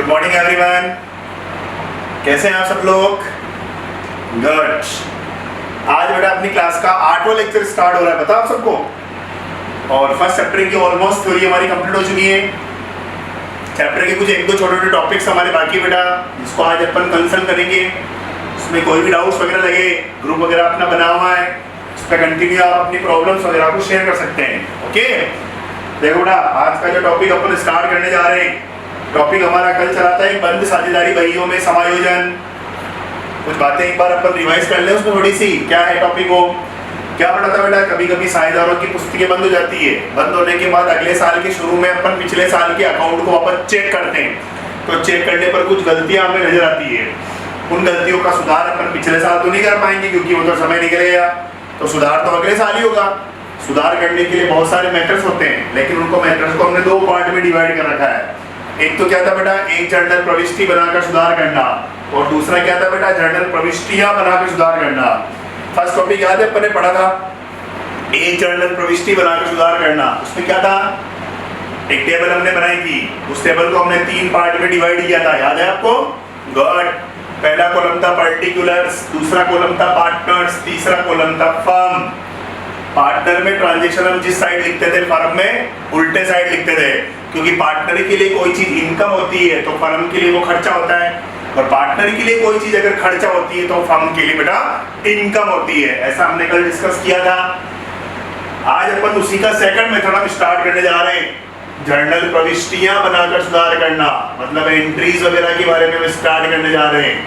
Good morning everyone. कैसे हैं आप सब लोग? गुड। आज बेटा अपनी क्लास का 8वां लेक्चर स्टार्ट हो रहा है, पता आप सबको। और फर्स्ट चैप्टर की ऑलमोस्ट थ्योरी हमारी कंप्लीट हो चुकी है। चैप्टर के कुछ एक दो छोटे छोटे टॉपिक्स हमारे बाकी बेटा, जिसको आज अपन कंसल्ट करेंगे। उसमें कोई भी डाउट्स वगैरह लगे, ग्रुप वगैरह अपना बना हुआ है, उस पर कंटिन्यू आप अपनी प्रॉब्लम्स वगैरह को शेयर कर सकते हैं। ओके, देखो बेटा आज का जो टॉपिक अपन स्टार्ट करने जा रहे हैं, टॉपिक हमारा कल चला था एक बंद साझेदारी बहियों में समायोजन। कुछ बातें एक बार अपन रिवाइज कर ले उसमें थोड़ी सी। क्या है टॉपिक? वो क्या पढ़ा था बेटा? कभी कभी साझेदारों की पुस्तकें बंद हो जाती है, बंद होने के बाद अगले साल के शुरू में अपन पिछले साल के अकाउंट को वापस चेक करते हैं। तो चेक करने पर कुछ गलतियां हमें नजर आती है। उन गलतियों का सुधार अपन पिछले साल तो नहीं कर पाएंगे क्योंकि वो तो समय निकल गया, तो सुधार तो अगले साल ही होगा। सुधार करने के लिए बहुत सारे मेथड्स होते हैं, लेकिन उनको मेथड्स को हमने दो पार्ट में डिवाइड कर रखा है। एक तो क्या था बेटा, एक जर्नल प्रविष्टि बनाकर सुधार करना, और दूसरा क्या था बेटा, जर्नल प्रविष्टियां बनाकर सुधार करना। फर्स्ट टॉपिक याद है अपन ने पढ़ा था, एक जर्नल प्रविष्टि बनाकर सुधार करना। उसमें क्या था, एक टेबल हमने बनाई थी, उस टेबल को हमने 3 पार्ट में डिवाइड किया था, याद है आपको? गुड। पहला कॉलम था पर्टिकुलर्स, दूसरा कॉलम था पार्टनर्स, तीसरा कॉलम था फर्म। पार्टनर में ट्रांजैक्शन हम जिस साइड लिखते थे, फर्म में उल्टे साइड लिखते थे, क्योंकि पार्टनर के लिए कोई चीज इनकम होती है तो फर्म के लिए वो खर्चा होता है, और पार्टनर के लिए कोई चीज अगर खर्चा होती है तो फर्म के लिए बेटा इनकम होती है। ऐसा हमने कल डिस्कस किया था। आज अपन उसी का सेकंड मेथड हम स्टार्ट करने जा रहे हैं, जर्नल प्रविष्टियां बनाकर सुधार करना, मतलब एंट्रीज वगैरह के बारे में हम स्टार्ट करने जा रहे हैं।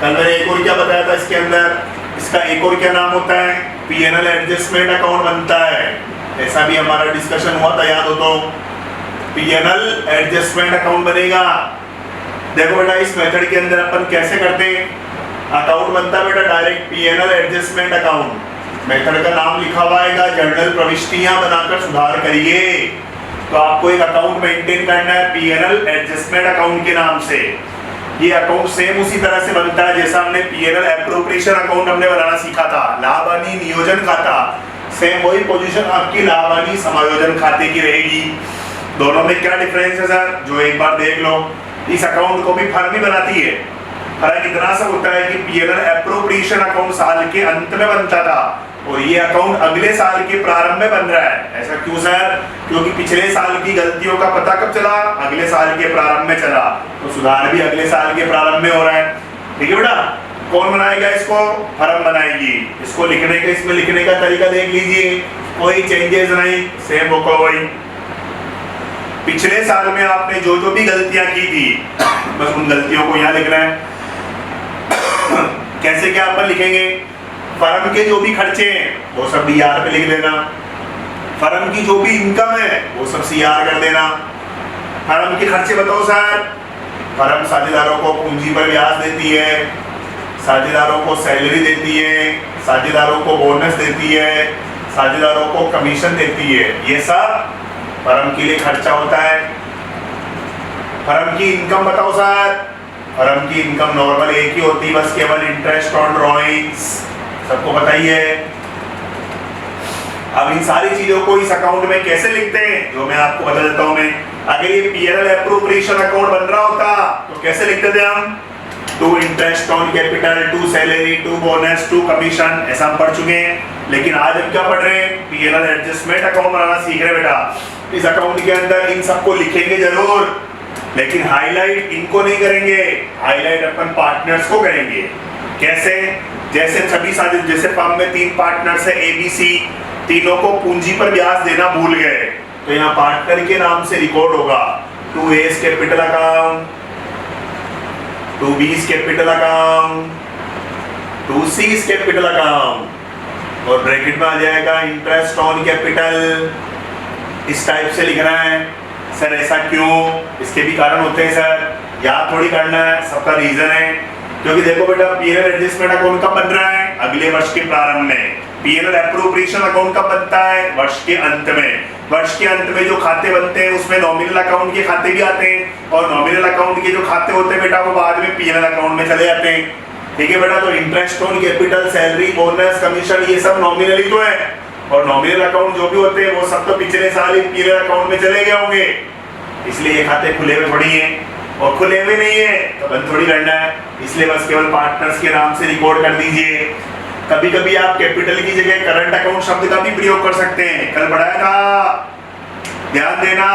कल मैंने एक और क्या बताया था इसके अंदर, इसका एक और क्या नाम होता है, पीएनएल एडजस्टमेंट अकाउंट बनता है। ऐसा भी हमारा डिस्कशन हुआ था, याद हो तो। पीएनएल एडजस्टमेंट अकाउंट बनेगा। देखो बेटा इस मेथड के अंदर अपन कैसे करते हैं, अकाउंट बनता है बेटा direct PNL adjustment account. Method का नाम लिखा हुआ आएगा, जर्नल प्रविष्टियां बनाकर सुधार करिए। तो आपको एक अकाउंट मेंटेन करना है पीएनएल एडजस्टमेंट अकाउंट के नाम से। ये अकाउंट सेम उसी तरह से बनता है जैसा हमने पीएनएल एप्रोप्रिएशन अकाउंट हमने बनाना सीखा था, लाभ हानि नियोजन खाता। सेम वही पोजीशन आपकी लाभ हानि समायोजन खाते की रहेगी। दोनों में क्या डिफरेंस है सर, जो एक बार देख लो। इस अकाउंट को भी फर्म ही बनाती है। फर्क इतना सा होता है कि पीएनएल एप्रोप्रिएशन अकाउंट साल के अंत में बनता था और ये अकाउंट अगले साल के प्रारंभ में बन रहा है। ऐसा क्यों सर? क्योंकि पिछले साल की गलतियों का पता कब चला, अगले साल के प्रारंभ में चला, तो सुधार भी अगले साल के प्रारंभ में हो रहा है। ठीक है बेटा, कौन बनाएगा इसको? फर्म बनाएगी। इसको लिखने का, इसमें लिखने का तरीका देख लीजिए, कोई चेंजेस नहीं, सेम होगा वही। पिछले साल में आपने जो जो भी गलतियां की थी, बस उन गलतियों को यहाँ लिखना है। कैसे क्या अपन लिखेंगे? फर्म के जो भी खर्चे हैं वो सब डीआर पे लिख देना, फर्म की जो भी इनकम है वो सब सीआर कर देना। फर्म के खर्चे बताओ सर। फर्म साझेदारों को पूंजी पर ब्याज देती है, साझेदारों को सैलरी देती है, साझेदारों को बोनस देती है, साझेदारों को कमीशन देती है। ये सब फर्म के लिए खर्चा होता है। फर्म की इनकम बताओ सर। फर्म की इनकम नॉर्मल एक ही होती है, बस केवल इंटरेस्ट ऑन ड्रॉइंग्स, सबको बताइए। अब इन सारी चीजों को इस अकाउंट में कैसे लिखते हैं, जो मैं आपको बता देता हूं। मैं अगर ये पीएनएल एप्रोप्रिएशन अकाउंट बन रहा होता तो कैसे लिखते थे हम? To interest on capital, to salary, to bonus, to commission, ऐसा हम पढ़ चुके हैं। लेकिन आज हम क्या पढ़ रहे हैं? पीएनएल एडजस्टमेंट अकाउंट बनाना सीख रहे हैं बेटा। इस अकाउंट के अंदर इन सबको लिखेंगे जरूर, लेकिन हाईलाइट इनको नहीं करेंगे, हाईलाइट अपन पार्टनर्स को करेंगे। कैसे? जैसे सभी साझे, जैसे फर्म में 3 पार्टनर्स है ABC, तीनों को पूंजी पर ब्याज देना भूल गए, तो यहाँ पार्टनर के नाम से रिकॉर्ड होगा 2A's capital account, 2B's capital account, 2C's capital account, और ब्रैकेट में आ जाएगा इंटरेस्ट ऑन कैपिटल। इस टाइप से लिखना है। सर ऐसा क्यों? इसके भी कारण होते हैं सर, याद थोड़ी करना है, सबका रीजन है। क्योंकि देखो बेटा पीएनएल एडजस्टमेंट अकाउंट कब बन रहा है? अगले वर्ष के प्रारंभ में। पीएनएल एप्रोप्रिएशन अकाउंट कब बनता है? वर्ष के अंत में। वर्ष के अंत में जो खाते बनते हैं उसमें नॉमिनल अकाउंट के खाते भी आते हैं, और नॉमिनल अकाउंट के जो खाते होते हैं बेटा वो बाद में पीएनएल अकाउंट में चले जाते हैं। ठीक है बेटा, तो interest on capital, salary, bonus, commission, ये सब नॉमिनल ही तो है, और नॉमिनल अकाउंट जो भी होते हैं वो सब तो पिछले साल ही पीएनएल अकाउंट में चले गए होंगे। इसलिए ये खाते खुले हुए थोड़ी हैं, और खुले हुए नहीं है तो बंद थोड़ी करना है, इसलिए बस केवल पार्टनर्स के नाम से रिकॉर्ड कर दीजिए। कभी कभी आप कैपिटल की जगह करंट अकाउंट शब्द का भी प्रयोग कर सकते हैं। कल पढ़ाया था, ध्यान देना,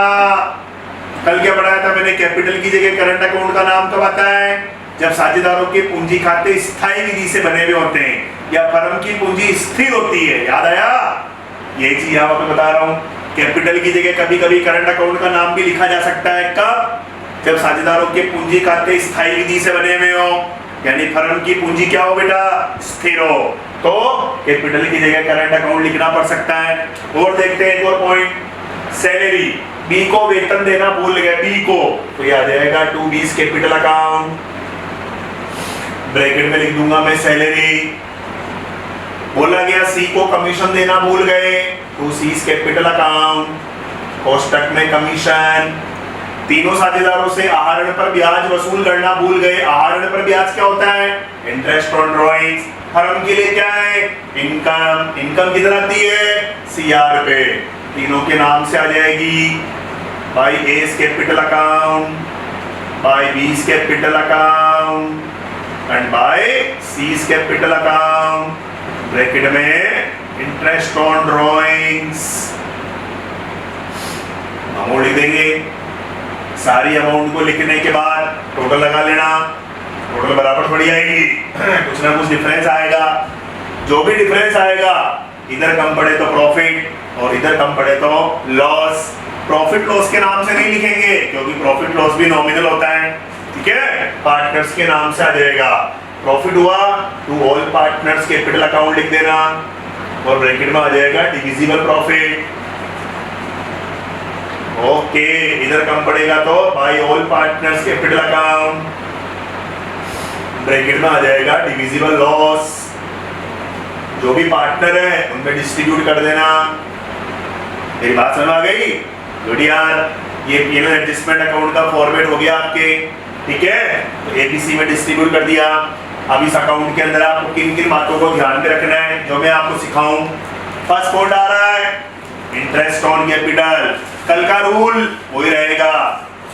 कल क्या पढ़ाया था मैंने, कैपिटल की जगह करंट अकाउंट का नाम कब आता है, जब साझेदारों के पूंजी खाते स्थायी विधि से बने हुए होते हैं या फर्म की पूंजी स्थिर होती है। याद आया, ये चीज यहाँ पे बता रहा हूँ। कैपिटल की जगह कभी कभी करंट अकाउंट का नाम भी लिखा जा सकता है, कब, जब साझेदारों के पूंजी खाते स्थायी विधि से बने हुए हो, यानी फर्म की पूंजी क्या हो बेटा, स्थिर हो, तो कैपिटल की जगह करंट अकाउंट लिखना पड़ सकता है। और देखते हैं एक और पॉइंट, सैलरी, बी को वेतन देना भूल गए, बी को, तो ये आ जाएगा टू बीस कैपिटल अकाउंट, ब्रैकेट में लिख दूंगा मैं सैलरी। बोला गया सी को कमीशन देना भूल गए, टू सीज कैपिटल अकाउंट, कोष्टक में कमीशन। तीनों साझेदारों से आहरण पर ब्याज वसूल करना भूल गए, आहरण पर ब्याज क्या होता है, इंटरेस्ट ऑन ड्रॉइंग्स। फर्म के लिए क्या है, इनकम, इनकम किधर आती है, सीआर पे, तीनों के नाम से आ जाएगी, by S capital account, by B's capital account and by C's capital account, bracket में इंटरेस्ट ऑन ड्रॉइंग्स। अमाउंट लिख देंगे, सारी अमाउंट को लिखने के बाद टोटल लगा लेना, टोटल बराबर थोड़ी आएगी, कुछ ना कुछ डिफरेंस आएगा, जो भी डिफरेंस आएगा, इधर कम पड़े तो प्रॉफिट और इधर कम पड़े तो लॉस। प्रॉफिट लॉस के नाम से नहीं लिखेंगे क्योंकि प्रॉफिट लॉस भी नॉमिनल होता है, ठीक है, पार्टनर्स के नाम से आ जाएगा। प्रॉफिट हुआ to all partners capital account लिख देना और ब्रैकेट में आ जाएगा डिविजिबल प्रॉफिट। ओके, इधर कम पड़ेगा तो by all partners capital account, bracket में आ जाएगा डिविजिबल लॉस। जो भी पार्टनर है उनमें डिस्ट्रीब्यूट कर देना। मेरी बात समझ आ गई, गुड यार। ये पीएनएल एडजस्टमेंट अकाउंट का फॉर्मेट हो गया आपके, ठीक है, तो एबीसी में डिस्ट्रीब्यूट कर दिया। अब इस अकाउंट के अंदर आपको किन किन बातों को ध्यान में रखना है जो मैं आपको सिखाऊं। फर्स्ट पॉइंट आ रहा है इंटरेस्ट ऑन कैपिटल, कल का रूल वही रहेगा।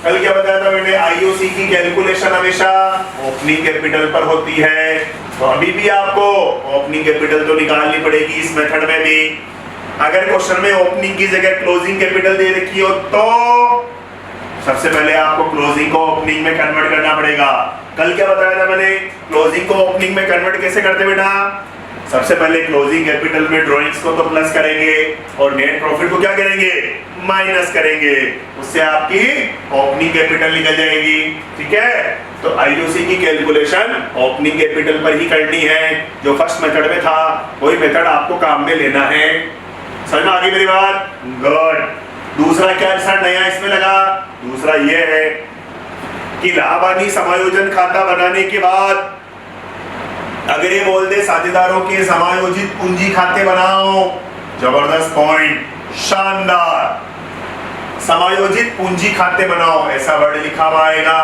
कल क्या बताया था मैंने, आईओसी की कैलकुलेशन हमेशा ओपनिंग कैपिटल पर होती है, तो अभी भी आपको ओपनिंग कैपिटल तो निकालनी पड़ेगी इस मेथड में भी। अगर क्वेश्चन में ओपनिंग की जगह क्लोजिंग कैपिटल दे रखी हो तो सबसे पहले आपको क्लोजिंग को ओपनिंग में कन्वर्ट करना पड़ेगा। कल क्या बताया था मैंने, क्लोजिंग को ओपनिंग में कन्वर्ट कैसे करते बेटा, सबसे पहले क्लोजिंग कैपिटल में ड्रॉइंग्स को तो प्लस करेंगे और नेट प्रॉफिट को क्या करेंगे, माइनस करेंगे, उससे आपकी ओपनिंग कैपिटल निकल जाएगी, ठीक है। तो आईओसी की कैलकुलेशन ओपनिंग कैपिटल पर ही करनी है, जो फर्स्ट मेथड में था वही मेथड आपको काम में लेना है। समझ में आ गई मेरी बात, गुड। दूसरा क्या सर नया इसमें लगा, दूसरा ये है कि लाभ हानि समायोजन खाता बनाने के बाद अगर ये बोल दे साझेदारों के समायोजित पूंजी खाते बनाओ, जबरदस्त पॉइंट, शानदार, समायोजित पूंजी खाते बनाओ ऐसा वर्ड लिखा हुआ आएगा।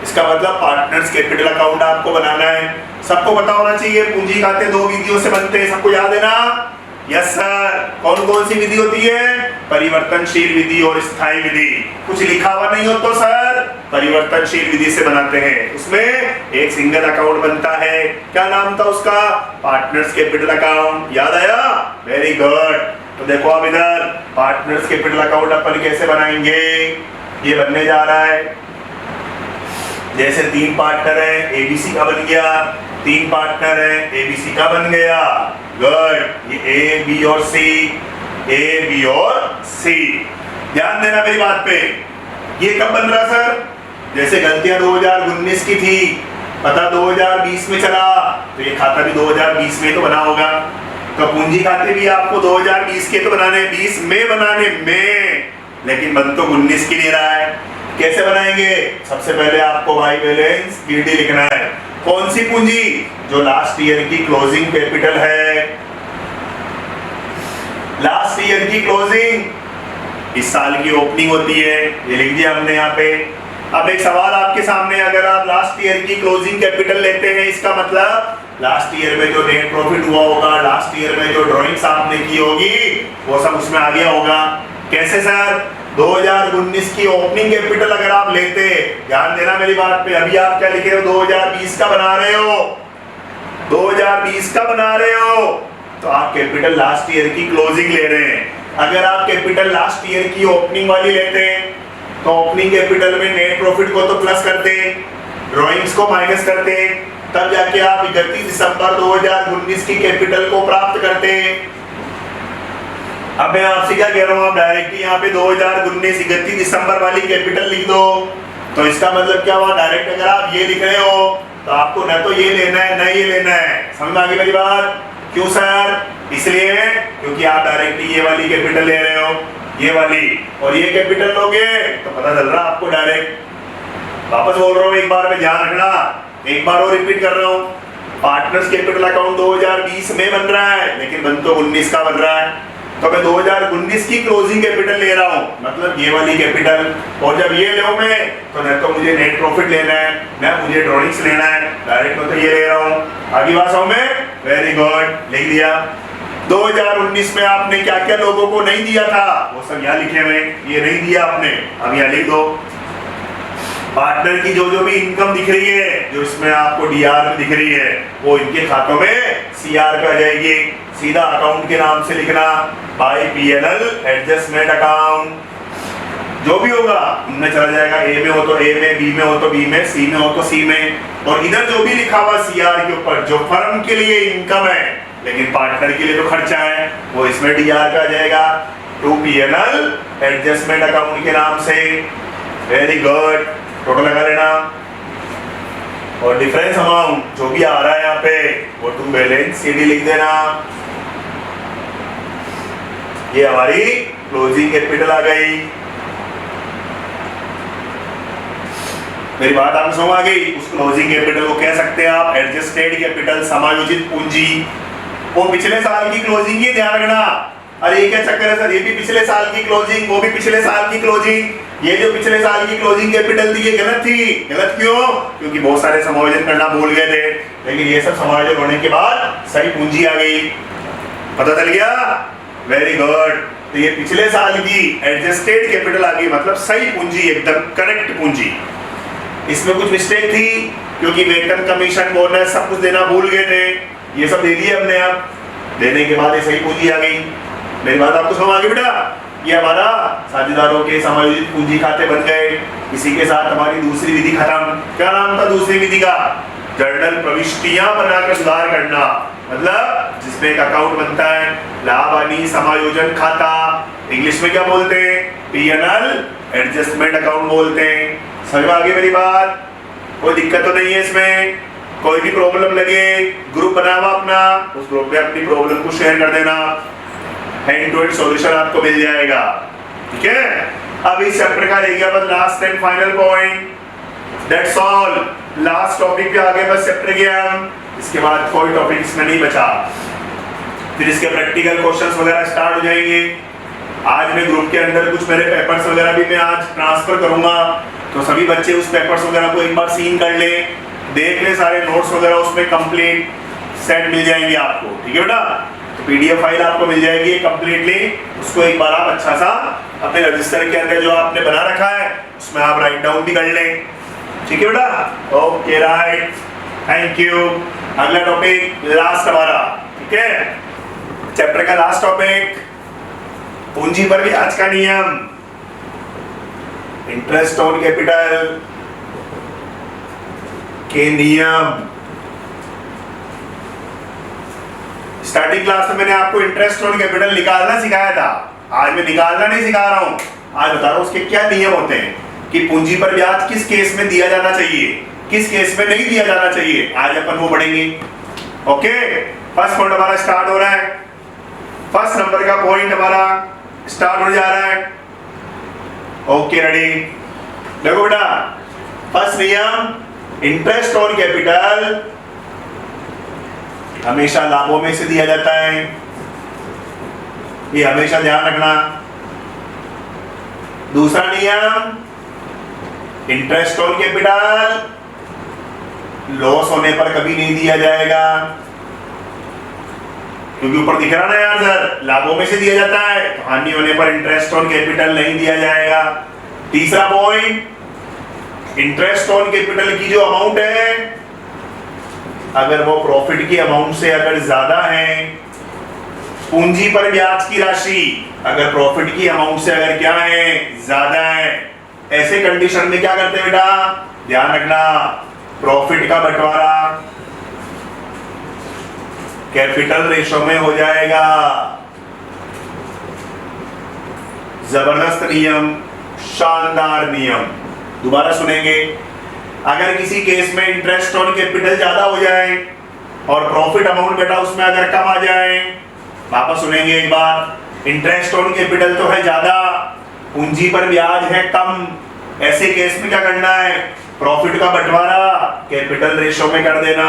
इसका मतलब पार्टनर्स कैपिटल अकाउंट आपको बनाना है। सबको पता होना चाहिए पूंजी खाते दो विधियों से बनते हैं, सबको याद है ना, यस सर। कौन कौन सी विधि होती है, परिवर्तनशील विधि और स्थायी विधि। कुछ लिखा हुआ नहीं हो तो सर परिवर्तनशील विधि से बनाते हैं, उसमें एक सिंगल अकाउंट बनता है, क्या नाम था उसका, पार्टनर्स कैपिटल अकाउंट। याद आया, वेरी गुड। तो देखो अब इधर पार्टनर्स कैपिटल अकाउंट अपन कैसे बनाएंगे, ये बनने जा रहा है। जैसे तीन पार्टनर है, एबीसी का बन गया, तीन पार्टनर है, एबीसी का बन गया, गुड। ये ए बी और सी, ए बी और सी। ध्यान देना मेरी बात पे, ये कब बन रहा सर, जैसे गलतियां 2019 की थी, पता 2020 में चला, तो ये खाता भी 2020 में तो बना होगा। तो पूंजी खाते भी आपको 2020 के तो बनाने, 20 में बनाने में, लेकिन बन तो 19 के लिए रहा है। कैसे बनाएंगे, सबसे पहले आपको भाई बैलेंस पीडी लिखना है। कौन सी पूंजी, जो लास्ट ईयर की क्लोजिंग कैपिटल है, लास्ट ईयर की क्लोजिंग इस साल की ओपनिंग होती है, ये लिख दिया हमने यहाँ पे। अब एक सवाल आपके सामने, अगर आप लास्ट ईयर की क्लोजिंग कैपिटल लेते हैं, इसका मतलब लास्ट ईयर में जो नेट प्रॉफिट हुआ होगा, लास्ट ईयर में जो ड्राइंग्स आपने की होगी वो सब उसमें आ गया होगा। कैसे सर, 2019 की ओपनिंग कैपिटल अगर आप लेते, ध्यान देना मेरी बात पे, अभी आप क्या लिखे हो, 2020 का बना रहे हो, 2020 का बना रहे हो, तो आप कैपिटल लास्ट ईयर की क्लोजिंग ले रहे हैं। अगर आप कैपिटल लास्ट ईयर की ओपनिंग वाली लेते तो ओपनिंग कैपिटल में नेट प्रॉफिट को तो प्लस करते, ड्रॉइंग्स को माइनस करते, तब जाके आप 31 दिसंबर 2019 की कैपिटल को प्राप्त करते। अब मैं आपसे क्या कह रहा हूँ, आप डायरेक्टली यहाँ पे 2019 31 दिसंबर वाली कैपिटल लिख दो। तो इसका मतलब क्या हुआ, डायरेक्ट अगर आप ये लिख रहे हो तो आपको न तो ये लेना है न ये लेना है। समझ में आ गई मेरी बात? क्यों सर? इसलिए क्योंकि आप डायरेक्टली ये वाली कैपिटल ले रहे हो, ये वाली, और ये कैपिटल लोगे तो पता चल रहा आपको डायरेक्ट। वापस बोल रहा हूँ, एक बार में ध्यान रखना, एक बार और रिपीट कर रहा हूँ। पार्टनर्स कैपिटल अकाउंट 2020 में बन रहा है, लेकिन बन तो 19 का बन रहा है। तो मैं 2019 की क्लोजिंग कैपिटल ले रहा हूँ, मतलब ये वाली कैपिटल। और जब ये लो मैं, तो न तो मुझे नेट प्रॉफिट लेना है न मुझे ड्रॉइंग्स लेना है, डायरेक्ट मैं तो ये ले रहा हूँ। आगे बात समझ में? वेरी गुड, लिख दिया। 2019 में आपने क्या क्या लोगों को नहीं दिया था वो सब यहाँ लिखे हुए, ये नहीं दिया आपने, अब यहाँ लिख दो। पार्टनर की जो भी इनकम दिख रही है, जो इसमें आपको डीआर में दिख रही है, वो इनके खातों में सीआर पे आ जाएगी। सीधा अकाउंट के नाम से लिखना, बाय पीएनएल एडजस्टमेंट अकाउंट। जो भी होगा इनमें चला जाएगा, ए में हो तो ए में, बी में हो तो बी में, सी में हो तो सी में। और इधर जो भी लिखा हुआ सीआर के ऊपर, जो फर्म के लिए इनकम है लेकिन पार्टनर के लिए तो खर्चा है, वो इसमें डीआर पे आ जाएगा, टू पीएनएल एडजस्टमेंट अकाउंट के नाम से। वेरी गुड, टोटल लगा लेना। और डिफरेंस अमाउंट जो भी आ रहा है यहाँ पे वो टू बैलेंस सीडी लिख देना। ये हमारी क्लोजिंग कैपिटल आ गई। मेरी बात आपको समझ आ गई? उस क्लोजिंग कैपिटल को कह सकते हैं आप एडजस्टेड कैपिटल, समायोजित पूंजी। वो पिछले साल की क्लोजिंग ही ध्यान रखना। अरे ये क्या चक्कर है सर, ये भी पिछले साल की क्लोजिंग, वो भी पिछले साल की क्लोजिंग। ये जो पिछले साल की क्लोजिंग कैपिटल थी ये गलत थी। गलत क्यों? क्योंकि बहुत सारे समायोजन करना भूल गए थे, लेकिन ये सब समायोजन होने के बाद सही पूंजी आ गई। पता चल गया? Very good. तो ये पिछले साल की एडजस्टेड कैपिटल आ गई, मतलब सही पूंजी, एकदम करेक्ट पूंजी। इसमें कुछ मिस्टेक थी क्योंकि वेतन, कमीशन, बोनस सब कुछ देना भूल गए थे, ये सब दे दिए हमने। अब देने के बाद ये सही पूंजी आ गई। मेरी बात आपको समझ आ गई बेटा? ये हमारा साझेदारों के समायोजित पूंजी खाते बन गए। इसी के साथ हमारी दूसरी विधि खत्म। क्या नाम था दूसरी विधि का? जर्नल प्रविष्टियां बनाकर सुधार करना, मतलब जिसमें एक अकाउंट बनता है, लाभ हानि समायोजन खाता, इंग्लिश में क्या बोलते हैं? पीएनएल एडजस्टमेंट अकाउंट बोलते हैं। समझ में आ गई मेरी बात? कोई दिक्कत तो नहीं है इसमें? कोई भी प्रॉब्लम लगे, ग्रुप बना हुआ अपना, उस ग्रुप में अपनी प्रॉब्लम को शेयर कर देना, हैंड टू हैंड सॉल्यूशन आपको मिल जाएगा। ठीक है? अब इस चैप्टर का रह गया बस last and final point, that's all. Last topic पे आ गए बस चैप्टर के हम, इसके बाद कोई टॉपिक इसमें नहीं बचा। फिर इसके प्रैक्टिकल क्वेश्चंस वगैरह स्टार्ट हो जाएंगे। आज मैं ग्रुप के अंदर कुछ मेरे पेपर्स वगैरह भी मैं आज ट्रांसफर करूंगा, तो सभी बच्चे उस पेपर्स वगैरह को एक बार सीन कर ले, देख ले, सारे नोट्स वगैरह उसमें कंप्लीट सेट मिल जाएंगे आपको। ठीक है बेटा? तो पीडीएफ फाइल आपको मिल जाएगी कंप्लीटली, उसको एक बार आप अच्छा सा अपने रजिस्टर के अंदर जो आपने बना रखा है उसमें आप राइट डाउन भी कर लें। ठीक है बेटा? Okay, right, thank you. अगला टॉपिक लास्ट हमारा, ठीक है, चैप्टर का लास्ट टॉपिक, पूंजी पर ब्याज का नियम, इंटरेस्ट ऑन कैपिटल के नियम। स्टार्टिंग क्लास में मैंने आपको इंटरेस्ट ऑन कैपिटल निकालना सिखाया था। आज मैं निकालना नहीं सिखा रहा हूं, आज बता रहा हूं उसके क्या नियम होते हैं कि पूंजी पर ब्याज किस केस में दिया जाना चाहिए, किस केस में नहीं दिया जाना चाहिए। आज अपन वो पढ़ेंगे। ओके, फर्स्ट पॉइंट हमारा स्टार्ट हो रहा है। फर्स्ट नंबर का पॉइंट हमारा स्टार्ट हो जा रहा है। Okay, ready? देखो बेटा, फर्स्ट नियम, इंटरेस्ट ऑन कैपिटल हमेशा लाभों में से दिया जाता है, ये हमेशा ध्यान रखना। दूसरा नियम, इंटरेस्ट ऑन कैपिटल लॉस होने पर कभी नहीं दिया जाएगा, क्योंकि ऊपर दिख रहा ना यार सर, लाभों में से दिया जाता है, तो हानि होने पर इंटरेस्ट ऑन कैपिटल नहीं दिया जाएगा। तीसरा पॉइंट, इंटरेस्ट ऑन कैपिटल की जो अमाउंट है, अगर वो प्रॉफिट की अमाउंट से अगर ज्यादा है, पूंजी पर ब्याज की राशि अगर प्रॉफिट की अमाउंट से अगर क्या है, ज्यादा है, ऐसे कंडीशन में क्या करते हैं बेटा, ध्यान रखना, प्रॉफिट का बंटवारा कैपिटल रेशो में हो जाएगा। जबरदस्त नियम, शानदार नियम, दोबारा सुनेंगे। अगर किसी केस में इंटरेस्ट ऑन कैपिटल ज्यादा हो जाए और प्रॉफिट अमाउंट बेटा उसमें अगर कम आ जाए, वापस सुनेंगे एक बार, इंटरेस्ट ऑन कैपिटल तो है ज्यादा, पूंजी पर ब्याज है कम, ऐसे केस में क्या करना है, प्रॉफिट का बंटवारा कैपिटल रेशो में कर देना।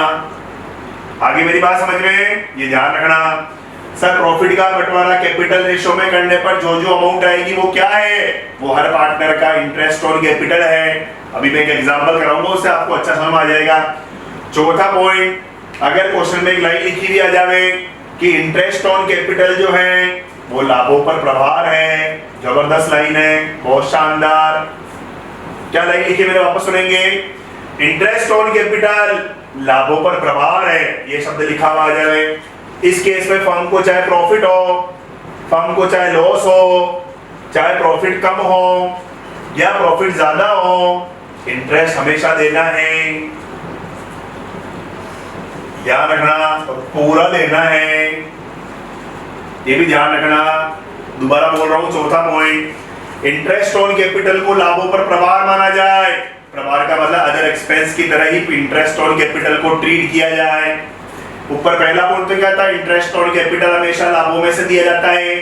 आगे मेरी बात समझ में, ये ध्यान रखना सर, प्रॉफिट का बंटवारा कैपिटल रेशो में करने पर जो जो अमाउंट आएगी वो क्या है, वो हर पार्टनर का इंटरेस्ट ऑन कैपिटल है। अभी मैं एक एग्जांपल कराऊंगा, उससे आपको अच्छा समझ आ जाएगा। चौथा पॉइंट, अगर क्वेश्चन में एक लाइन लिखी भी आ जावे कि इंटरेस्ट ऑन कैपिटल जो है वो लाभों पर प्रभार है, जबरदस्त लाइन है, बहुत शानदार। क्या लाइन लिखी मेरे, वापस सुनेंगे, इंटरेस्ट ऑन कैपिटल लाभों पर प्रभार है, ये शब्द लिखा हुआ आ जाए। इस केस में फर्म को चाहे प्रॉफिट हो, फर्म को चाहे लॉस हो, चाहे प्रॉफिट कम हो या प्रॉफिट ज्यादा हो, इंटरेस्ट हमेशा देना है, ध्यान रखना, पूरा देना है, ये भी ध्यान रखना। दोबारा बोल रहा हूं, चौथा पॉइंट, इंटरेस्ट ऑन कैपिटल को लाभों पर प्रभार माना जाए, प्रभार का मतलब अदर एक्सपेंस की तरह ही इंटरेस्ट ऑन कैपिटल को ट्रीट किया जाए। ऊपर पहला पॉइंट तो क्या था, इंटरेस्ट ऑन कैपिटल हमेशा लाभों में से दिया जाता है।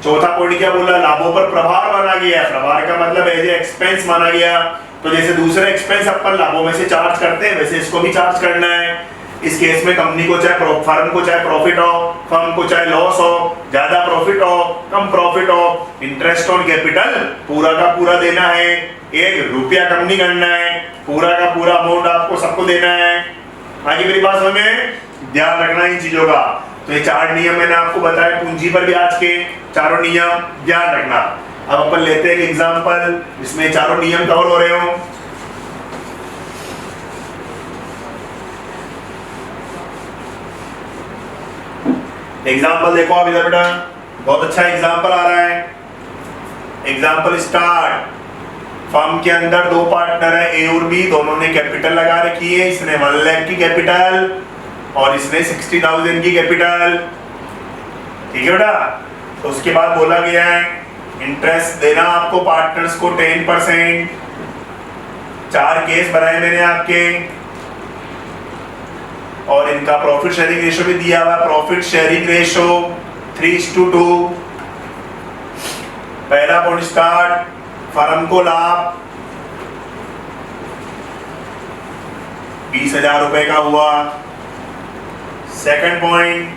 चौथा पॉइंट क्या बोला, लाभों पर प्रभार माना गया, प्रभार का मतलब एज ए एक्सपेंस माना गया। तो जैसे दूसरे एक्सपेंस अपन लाभों में से चार्ज करते हैं, वैसे इसको भी चार्ज करना है। इस केस में कंपनी को चाहे फर्म को चाहे प्रॉफिट हो, फर्म को चाहे लॉस हो, ज्यादा प्रॉफिट हो कम प्रॉफिट हो, इंटरेस्ट ऑन कैपिटल पूरा का पूरा देना है, 1 रुपया कम नहीं करना है, पूरा का पूरा अमाउंट आपको सबको देना है। आगे मेरी बात समझ में, ध्यान रखना इन चीजों का। तो ये 4 नियम मैंने आपको बताया पूंजी पर ब्याज के, चारों नियम ध्यान रखना। अब अपन लेते हैं एक एग्जांपल जिसमें चारों नियम कवर हो रहे हो। एग्जाम्पल देखो आप इधर बेटा, बहुत अच्छा एग्जाम्पल आ रहा है। Example start. फर्म के अंदर 2 पार्टनर है, ए और बी, दोनों ने कैपिटल लगा रखी है। इसने 1 लाख की कैपिटल और इसने 60,000 की कैपिटल, ठीक है बेटा। तो उसके बाद बोला गया है इंटरेस्ट देना आपको पार्टनर्स को 10%। 4 केस बनाए मैंने आपके और इनका प्रॉफिट शेयरिंग रेशो भी दिया हुआ। Profit sharing ratio 3:2। पहला पॉइंट स्टार्ट, फर्म को लाभ 20,000 रुपए का हुआ। सेकंड पॉइंट,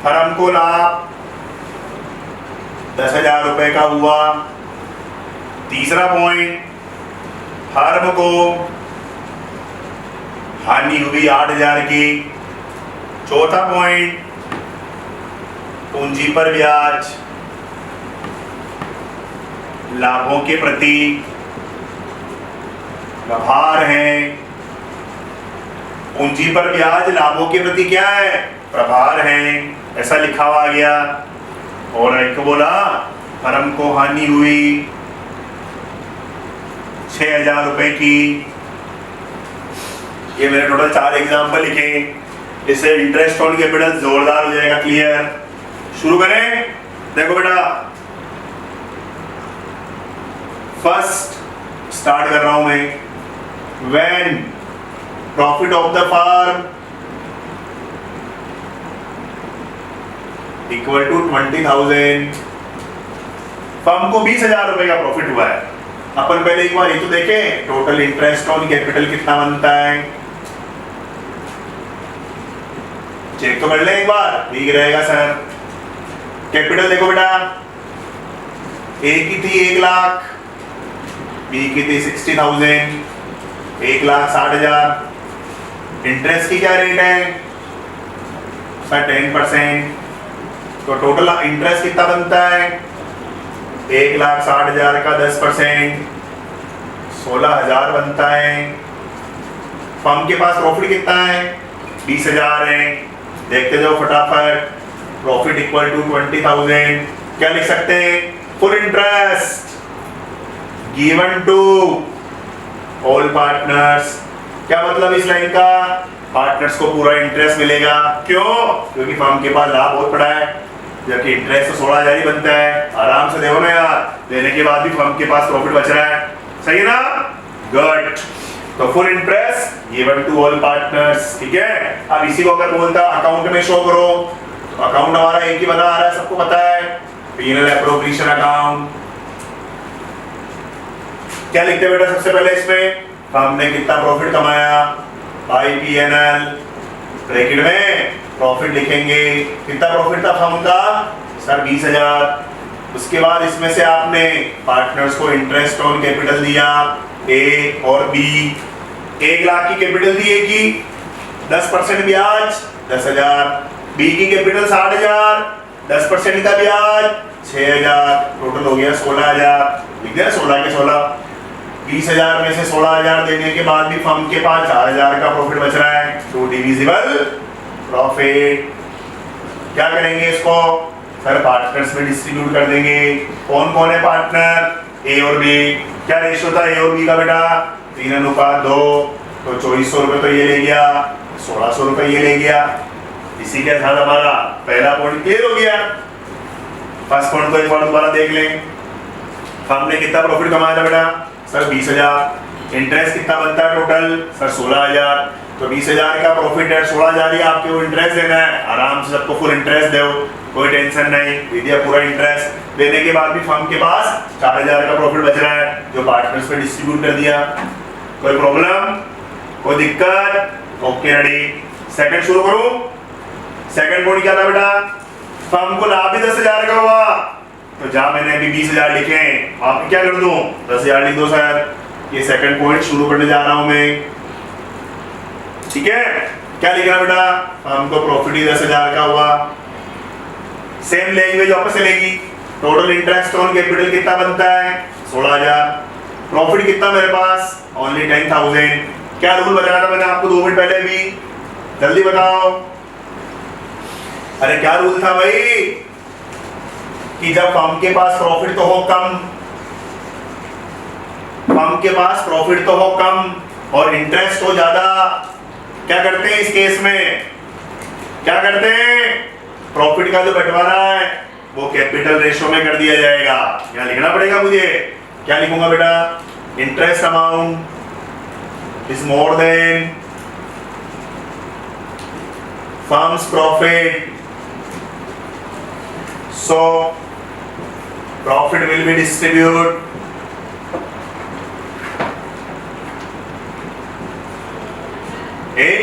फर्म को लाभ 10,000 रुपए का हुआ। तीसरा पॉइंट, फर्म को हानि हुई 8,000 की। चौथा पॉइंट, पूंजी पर ब्याज लाभों के प्रति प्रभार है। पूंजी पर ब्याज लाभों के प्रति क्या है, प्रभार है, ऐसा लिखा हुआ आ गया। और एक बोला फर्म को हानि हुई 6,000 रुपए की। ये मेरे टोटल 4 एग्जाम्पल लिखे। इससे इंटरेस्ट ऑन कैपिटल जोरदार हो जाएगा, क्लियर। शुरू करें। देखो बेटा, फर्स्ट स्टार्ट कर रहा हूं मैं। When profit of the firm equal to 20,000। Firm को 20,000 रुपए का प्रॉफिट हुआ है। अपन पहले एक बार ये तो देखें टोटल इंटरेस्ट ऑन कैपिटल कितना बनता है, चेक तो कर ले एक बार, ठीक रहेगा सर। कैपिटल देखो बेटा, ए की थी 1 लाख, बी की थी 60,000, 1,60,000। इंटरेस्ट की क्या रेट है सर, 10%। तो टोटल इंटरेस्ट कितना बनता है? 1,60,000 का 10% 16,000 बनता है। फर्म के पास प्रॉफिट कितना है? 20,000 है। देखते जाओ फटाफट। Profit equal to 20,000। क्या लिख सकते हैं? Full interest given to all partners. क्या मतलब इस लाइन का? पार्टनर्स को पूरा इंटरेस्ट मिलेगा। क्यों? क्योंकि फर्म के पास लाभ बहुत बड़ा है, जबकि इंटरेस्ट तो 16,000 ही बनता है। आराम से देखो ना यार, देने के बाद भी फर्म के पास प्रॉफिट बच रहा है। सही है ना? गुड। तो full interest given to all partners. ठीक है। अब इसी को अगर बोलता अकाउंट में शो करो, तो अकाउंट हमारा एक ही बना आ रहा है, सबको पता है, पीएनएल एप्रोप्रिएशन अकाउंट। क्या लिखते बेटा सबसे पहले इसमें? हमने कितना प्रॉफिट कमाया बाई पीएनएल, ब्रैकेट में प्रॉफिट लिखेंगे। कितना प्रॉफिट था फर्म का? सर 20,000। उसके बाद इसमें से आपने पार्टनर्स को इंटरेस्ट ऑन कैपिटल दिया, ए और बी। 1,00,000 की कैपिटल दी ए की, 10% ब्याज 10,000। बी की कैपिटल 60,000, 10% का ब्याज 6,000। टोटल हो गया 16,000। लिख दिया 16 के 16। 20,000 में से 16,000 देने के बाद भी फर्म के पास 4,000 का प्रॉफिट बच रहा है। To divisible profit. क्या करेंगे इसको? सर पार्टनर्स में डिस्ट्रीब्यूट कर देंगे। कौन कौन है पार्टनर? ए और बी। क्या रेशियो था ए और बी का बेटा? 3:2। तो 2400 रुपए तो ये ले गया, 1600 रुपए ये ले गया। इसी के साथ हमारा पहला पॉइंट क्लियर हो गया। फर्स्ट पॉइंट को एक बार दोबारा देख लें। हमने कितना प्रॉफिट कमाया था बेटा? सर 20,000। इंटरेस्ट कितना बनता है टोटल? सर 16,000। तो 20,000 का प्रॉफिट है, 16,000 ही आपके को इंटरेस्ट देना है। आराम से सबको फुल इंटरेस्ट दो, कोई टेंशन नहीं। दे दिया पूरा इंटरेस्ट। देने के बाद भी फर्म के पास 4,000 का प्रॉफिट बच रहा है, जो पार्टनर्स पे डिस्ट्रीब्यूट कर दिया। कोई प्रॉब्लम? कोई दिक्कत? Okay ready. सेकंड शुरू करूं। सेकंड पॉइंट क्या था बेटा? फर्म को लाभ भी 10,000 का हुआ, तो जहां मैंने अभी 20,000 लिखे वहां पे क्या कर दूं? 10,000 लिख दो सर। ये सेकंड पॉइंट शुरू करने जा रहा हूं मैं। ठीक है। क्या लिखना बेटा? फर्म को प्रॉफिट ही 10,000 का हुआ। सेम लैंग्वेज वापस से लेगी। टोटल इंटरेस्ट ऑन कैपिटल कितना बनता है? 16,000। प्रॉफिट कितना मेरे पास? ओनली 10,000। क्या रूल बताया था मैंने आपको 2 मिनट पहले भी? जल्दी बताओ। अरे क्या रूल था भाई? कि जब फर्म के पास प्रॉफिट तो हो कम, फर्म के पास प्रॉफिट तो हो कम और इंटरेस्ट हो ज्यादा, क्या करते हैं इस केस में? क्या करते हैं? प्रॉफिट का जो बंटवारा है वो कैपिटल रेशियो में कर दिया जाएगा। यहां लिखना पड़ेगा मुझे। क्या लिखूंगा बेटा? Interest amount is more than firms profit, so profit will be distributed in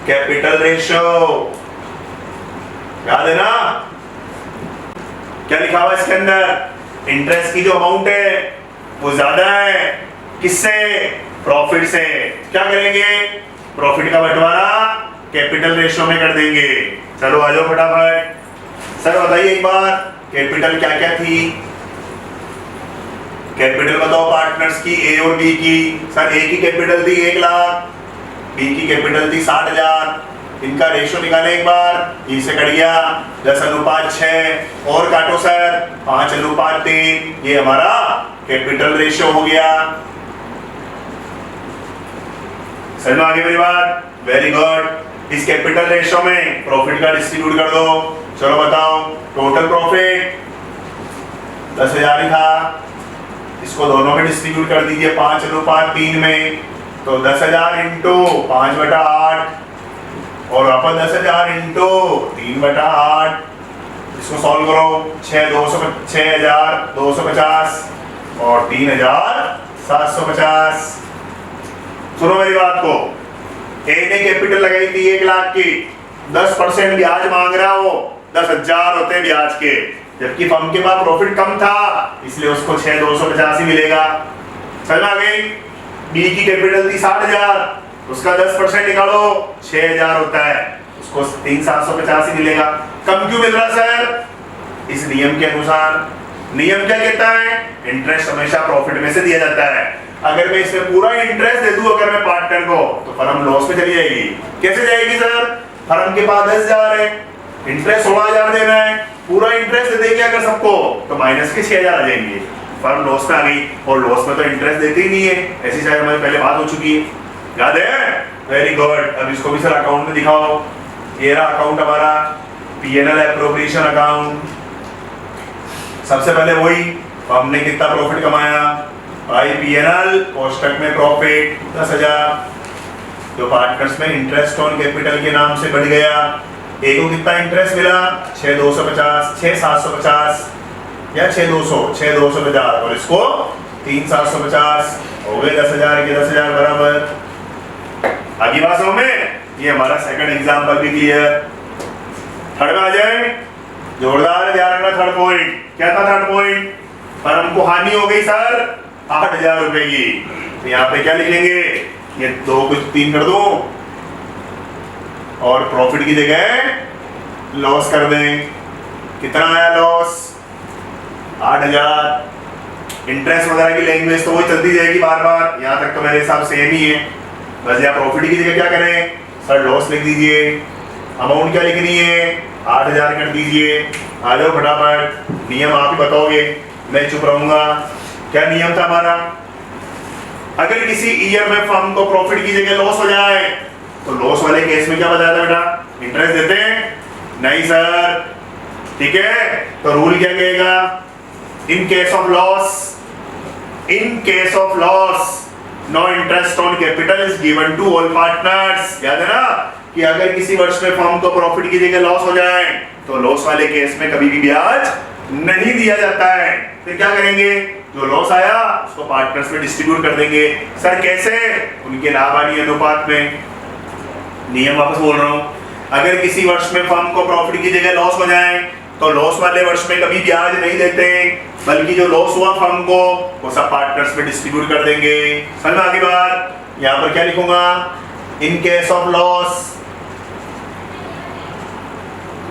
capital ratio। याद है ना? क्या लिखा हुआ इसके अंदर? इंटरेस्ट की जो अमाउंट है वो ज्यादा है, किससे? प्रॉफिट से। क्या करेंगे? प्रॉफिट का बंटवारा कैपिटल रेशियो में कर देंगे। चलो आ जाओ फटाफट। सर बताइए एक बार, कैपिटल क्या क्या थी? कैपिटल बताओ पार्टनर्स की, ए और बी की। सर ए की कैपिटल थी 1,00,000, बी की कैपिटल थी 60,000। इनका रेशियो निकालें एक बार। इसे कट गया 10:6 और काटो सर 5:3। ये हमारा कैपिटल रेशियो हो गया। समझ में आ गई मेरी बात? Very good. इस कैपिटल रेशियो में प्रॉफिट का डिस्ट्रीब्यूट कर दो। चलो बताओ, टोटल प्रॉफिट 10,000 ही था, इसको दोनों में डिस्ट्रीब्यूट कर दीजिए 5:3 में। तो 10,000 इंटू 5/8 और वापस 10,000 इंटू 3/8। इसको सॉल्व करो। 6,250 और 3,750। सुनो मेरी बात को। ए ने कैपिटल लगाई थी 1,00,000 की, 10% ब्याज मांग रहा हो, 10,000 होते हैं ब्याज के, जबकि फर्म के पास प्रॉफिट कम था इसलिए उसको 6,250 ही मिलेगा। समझ आ गई? बी की कैपिटल थी 60,000, उसका 10% निकालो 6,000 होता है, उसको 3,750 ही मिलेगा। कम क्यों मिल रहा सर? इस नियम के अनुसार। नियम क्या कहता है? इंटरेस्ट हमेशा प्रॉफिट में से दिया जाता है। अगर मैं इसमें पूरा इंटरेस्ट दे दूं अगर मैं पार्टनर को, तो फर्म लॉस में चली जाएगी। कैसे जाएगी सर? फर्म के पास 10,000 है, इंटरेस्ट 16,000 देना है, पूरा इंटरेस्ट दे देंगे अगर सबको, तो माइनस के 6,000 आ जाएंगे, फर्म लॉस में आ गई। और लॉस में तो इंटरेस्ट देते ही नहीं है, ऐसी शायद हमारी पहले बात हो चुकी है, याद है? Very good. अब इसको भी सर अकाउंट में दिखाओ। ये रहा अकाउंट हमारा, पीएनएल एप्रोप्रिएशन अकाउंट। सबसे पहले वही, हमने कितना प्रॉफिट कमाया भाई, पीएनएल कोष्टक में प्रॉफिट 10,000, जो पार्टनर्स में इंटरेस्ट ऑन कैपिटल के नाम से बढ़ गया। एक को कितना इंटरेस्ट मिला? 6,250, 6,750 या 6,250, और इसको 3,750, हो गए 10,000 के 10,000 बराबर। आगे बात समझ में? ये हमारा सेकंड एग्जांपल भी क्लियर। थर्ड में आ जाए, जोरदार ध्यान रखना। थर्ड पॉइंट क्या था? थर्ड पॉइंट, फर्म को हानि हो गई सर 8,000 रुपए की, तो यहाँ पे क्या लिखेंगे? ये 2 को 3 कर दो और प्रॉफिट की जगह लॉस कर दें। कितना आया लॉस? 8,000। इंटरेस्ट वगैरह की लैंग्वेज तो वही चलती जाएगी बार बार, यहाँ तक तो मेरे हिसाब से सेम ही है। बस यहाँ प्रॉफिट की जगह क्या करें सर? लॉस लिख दीजिए। अमाउंट क्या लिखनी है? 8,000 कर दीजिए। आ जाओ फटाफट, नियम आप ही बताओगे, मैं चुप रहूंगा। क्या नियम था हमारा? अगर किसी ईयर में फर्म को प्रॉफिट की जगह लॉस हो जाए, तो लॉस वाले केस में क्या बताया था बेटा? इंटरेस्ट देते हैं? नहीं सर, ठीक है। तो रूल क्या कहेगा? In case of loss no interest on capital is given to all partners. याद है ना कि अगर किसी वर्ष में फर्म को प्रॉफिट की जगह लॉस हो जाए, तो लॉस वाले केस में कभी भी ब्याज नहीं दिया जाता है। फिर क्या करेंगे? जो लॉस आया उसको पार्टनर्स में डिस्ट्रीब्यूट कर देंगे। सर कैसे? उनके लाभ हानि अनुपात में। नियम वापस बोल रहा हूं, अगर किसी वर्ष में फर्म को प्रॉफिट की जगह लॉस हो जाए, तो लॉस वाले वर्ष में कभी ब्याज नहीं देते, बल्कि जो लॉस हुआ फर्म को वो सब पार्टनर्स में डिस्ट्रीब्यूट कर देंगे। समझ में आगे बात? यहाँ पर क्या लिखूंगा? In case of loss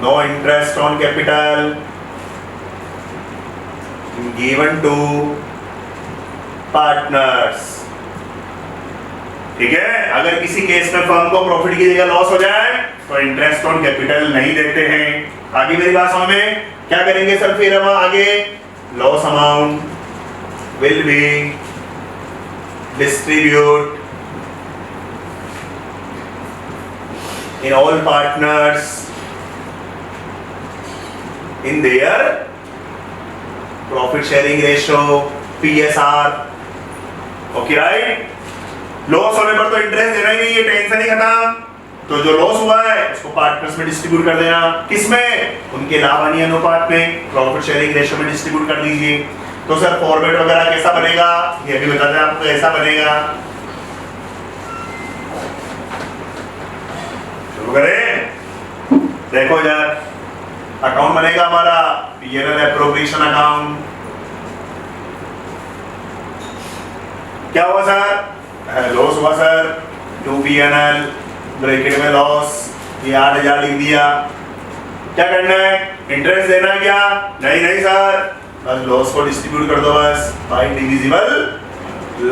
no interest on capital given to partners. ठीक है। अगर किसी केस में फर्म को प्रॉफिट की जगह लॉस हो जाए, तो इंटरेस्ट ऑन कैपिटल नहीं देते हैं। आगे मेरी बात समझ में? क्या करेंगे सर? फिर हम आगे loss amount will be distribute in all partners in their profit sharing ratio PSR। Okay right? Loss होने पर तो इंटरेस्ट देना ही नहीं है, टेंशन ही खत्म। तो जो लॉस हुआ है उसको पार्टनर्स में डिस्ट्रीब्यूट कर देना। किसमें? उनके लाभ हानि अनुपात में, प्रॉफिट शेयरिंग रेशियो में डिस्ट्रीब्यूट कर दीजिए। तो सर फॉर्मेट वगैरह कैसा बनेगा ये भी बता दें आपको। ऐसा बनेगा, शुरू करें। देखो यार, अकाउंट बनेगा हमारा पीएनएल एप्रोप्रिएशन अकाउंट। क्या हुआ सर? लॉस हुआ सर, टू पीएनएल ब्रैकेट में लॉस, ये 8,000 लिख दिया। क्या करना है? इंटरेस्ट देना है क्या? नहीं सर, बस लॉस को डिस्ट्रीब्यूट कर दो बस बाय डिविजिबल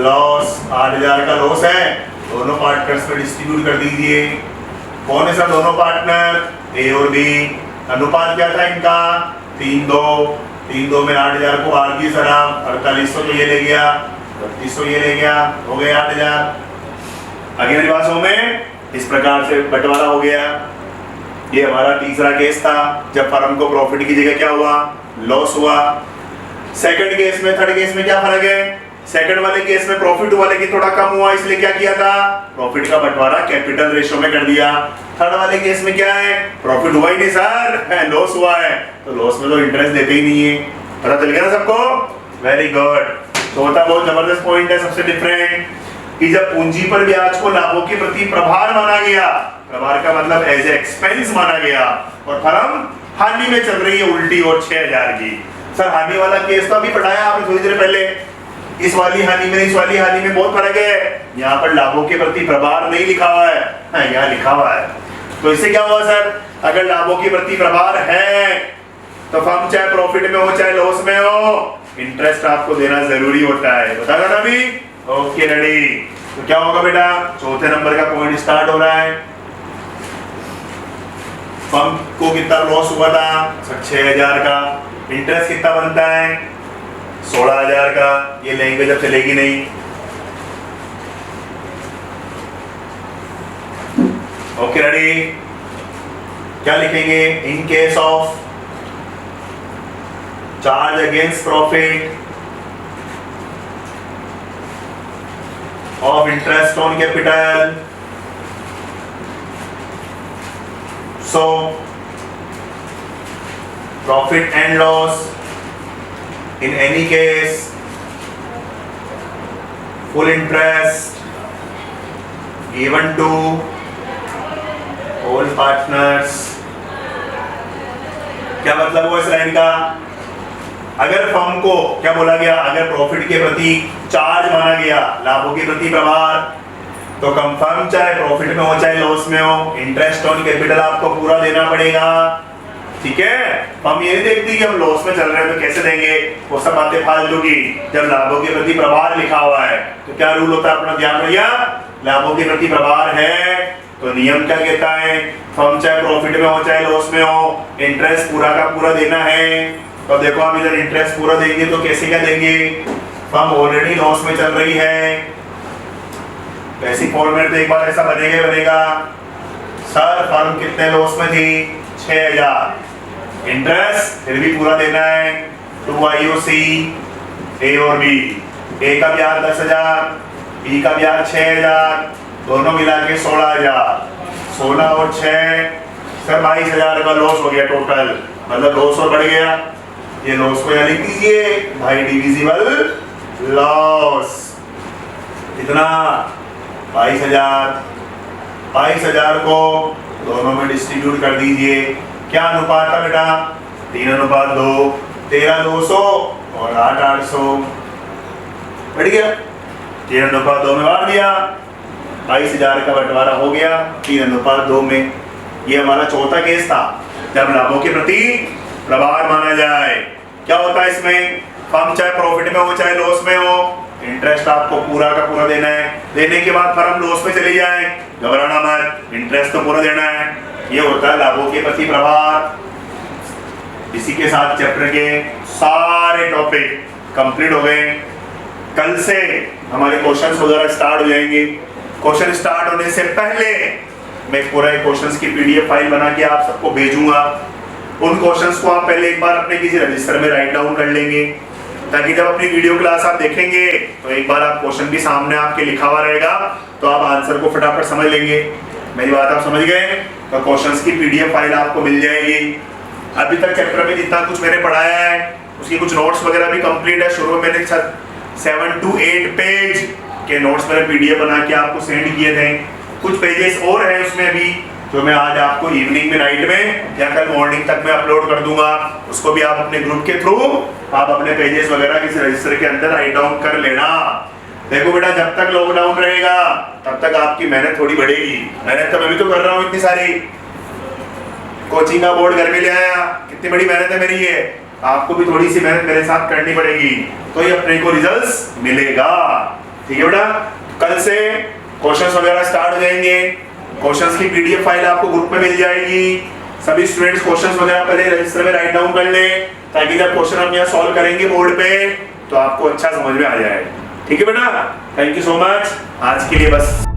लॉस। 8,000 का लॉस है, दोनों पार्टनर्स में डिस्ट्रीब्यूट कर दीजिए। कौन है सर दोनों पार्टनर? ए और बी। अनुपात क्या था इनका? 3:2 में 8,000 को आर दी सर आप, 4800 तो ये ले गया, 3200 ये ले गया, हो गया 8,000। आगे मेरी बात समझ में? इस प्रकार से बंटवारा हो गया। ये हमारा तीसरा केस था, जब फर्म को प्रॉफिट की जगह क्या हुआ? लॉस हुआ। सेकंड केस में थर्ड केस में क्या फर्क है? सेकंड वाले केस में प्रॉफिट हुआ लेकिन थोड़ा कम हुआ, इसलिए क्या किया था? प्रॉफिट का बंटवारा कैपिटल रेशियो में कर दिया। थर्ड वाले केस में क्या है? प्रॉफिट हुआ ही नहीं सर, लॉस हुआ है, तो लॉस में तो इंटरेस्ट देते ही नहीं है। पता चल गया ना सबको? Very good. चौथा बहुत जबरदस्त पॉइंट है, सबसे डिफरेंट, कि जब पूंजी पर ब्याज को लाभों के प्रति प्रभार माना गया, प्रभार का मतलब एज ए एक्सपेंस माना गया, और फर्म हानि में चल रही है उल्टी और 6,000 की। सर हानि वाला केस तो अभी पढ़ाया आपने थोड़ी देर पहले। इस वाली हानि में इस वाली हानि में बहुत फर्क है। यहाँ पर लाभों के प्रति प्रभार नहीं लिखा हुआ है, यहाँ लिखा हुआ है। तो इससे क्या हुआ सर, अगर लाभों की प्रति प्रभार है तो फर्म चाहे प्रॉफिट में हो चाहे लॉस में हो, इंटरेस्ट आपको देना जरूरी होता है। बता दो ना अभी। Okay ready. तो क्या होगा बेटा, चौथे नंबर का पॉइंट स्टार्ट हो रहा है। फर्म को कितना लॉस हुआ था, 6000 का। इंटरेस्ट कितना बनता है, 16000 का। ये लैंग्वेज अब चलेगी नहीं। Okay ready. क्या लिखेंगे, इन case of charge against profit of interest on capital, so profit and loss in any case, full interest given to all partners। क्या मतलब हुआ इस लाइन का, अगर फर्म को क्या बोला गया, अगर प्रॉफिट के प्रति चार्ज माना गया, लाभों के प्रति प्रभार, तो कंफर्म चाहे प्रॉफिट में हो चाहे लॉस में हो, इंटरेस्ट ऑन कैपिटल आपको पूरा देना पड़ेगा। ठीक है, हम ये नहीं देखती कि हम लॉस में चल रहे हैं तो कैसे देंगे, वो सब बातें फालतू की। जब लाभों के प्रति प्रभार लिखा हुआ है तो क्या रूल होता है, अपना ध्यान रखिए। लाभों के प्रति प्रभार है तो नियम क्या कहता है, फर्म चाहे प्रॉफिट में हो चाहे लॉस में हो, इंटरेस्ट पूरा का पूरा देना है। तो देखो हम इधर इंटरेस्ट पूरा देंगे तो कैसे क्या देंगे, फर्म ऑलरेडी लॉस में चल रही है, बेसिक फॉर्मेट तो एक बार ऐसा बनेगा सर फर्म कितने लॉस में थी, 6000, इंटरेस्ट फिर भी पूरा देना है, 2 IOC ए और बी, ए का ब्याज 10,000, बी का ब्याज 6,000, दोनों मिला के 16,000, 16 और 6 सर 22,000 का लॉस हो गया टोटल, मतलब लॉस और बढ़ गया। ये लॉस को यहाँ लिख दीजिए भाई, डिविजिबल लॉस इतना 22,000 को दोनों में डिस्ट्रीब्यूट कर दीजिए। क्या अनुपात है बेटा, 3:2, 13,200 और 8,800 बढ़ गया, 3:2 में बांट दिया, 22,000 का बंटवारा हो गया 3:2 में। ये हमारा चौथा केस था, जब लाभों के प्रति प्रभार माना जाए। क्या होता है इसमें, फर्म चाहे प्रॉफिट में हो चाहे लॉस में हो, इंटरेस्ट आपको पूरा का पूरा देना है। देने के बाद फर्म लॉस में चली जाए, घबराना मत, इंटरेस्ट तो पूरा देना है। ये होता है लाभों के प्रति प्रभार। इसी के साथ चैप्टर के सारे टॉपिक कंप्लीट हो गए। कल से हमारे क्वेश्चंस वगैरह स्टार्ट हो जाएंगे। क्वेश्चन स्टार्ट होने से पहले मैं पूरा क्वेश्चंस की PDF फाइल बना के आप सबको भेजूंगा। उन क्वेश्चंस को आप पहले एक बार अपने किसी रजिस्टर में राइट डाउन कर लेंगे, ताकि जब अपनी वीडियो क्लास आप देखेंगे तो एक बार आप क्वेश्चन भी सामने आपके लिखा हुआ रहेगा, तो आप आंसर को फटाफट समझ लेंगे। मेरी बात आप समझ गए, तो क्वेश्चंस की PDF फाइल आपको मिल जाएगी। अभी तक चैप्टर में जितना कुछ मैंने पढ़ाया है उसकी कुछ नोट्स वगैरह भी कंप्लीट है। शुरू में मैंने 7 to 8 पेज के नोट्स मैंने PDF बना के आपको सेंड किए थे। कुछ पेजेस और हैं उसमें भी, जो मैं आज आपको इवनिंग में, नाइट में या कल मॉर्निंग तक मैं अपलोड कर दूंगा। उसको भी आप अपने ग्रुप के थ्रू आप अपने पेजेस वगैरह किसी रजिस्टर के अंदर राइट डाउन कर लेना। देखो बेटा, जब तक लॉकडाउन रहेगा तब तक आपकी मेहनत थोड़ी बढ़ेगी। मेहनत तो मैं भी तो कर रहा हूँ इतनी सारी, कोचिंग का बोर्ड घर में ले आया, कितनी बड़ी मेहनत है मेरी ये। आपको भी थोड़ी सी मेहनत मेरे साथ करनी पड़ेगी, तो ही अपने को रिजल्ट्स मिलेगा। ठीक है बेटा, कल से क्वेश्चंस वगैरह स्टार्ट हो जाएंगे। क्वेश्चंस की PDF फाइल आपको ग्रुप में मिल जाएगी। सभी स्टूडेंट्स क्वेश्चंस वगैरह पहले रजिस्टर में राइट डाउन कर ले, ताकि जब क्वेश्चन हम यहाँ सॉल्व करेंगे बोर्ड पे तो आपको अच्छा समझ में आ जाए। ठीक है बेटा, थैंक यू सो मच। आज के लिए बस